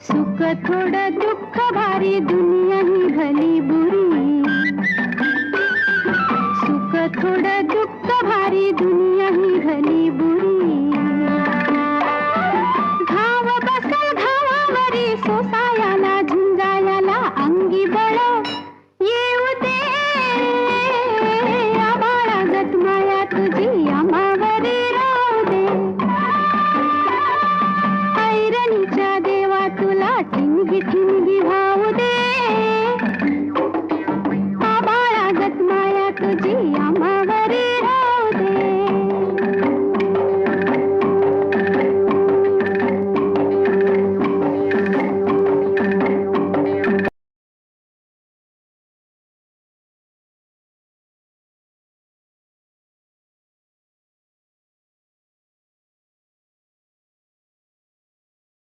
सुख थोडं दुःख भारी दुनिया ही भली बुरी, सुख थोडं दुःख भारी दुनिया ही भली बुरी.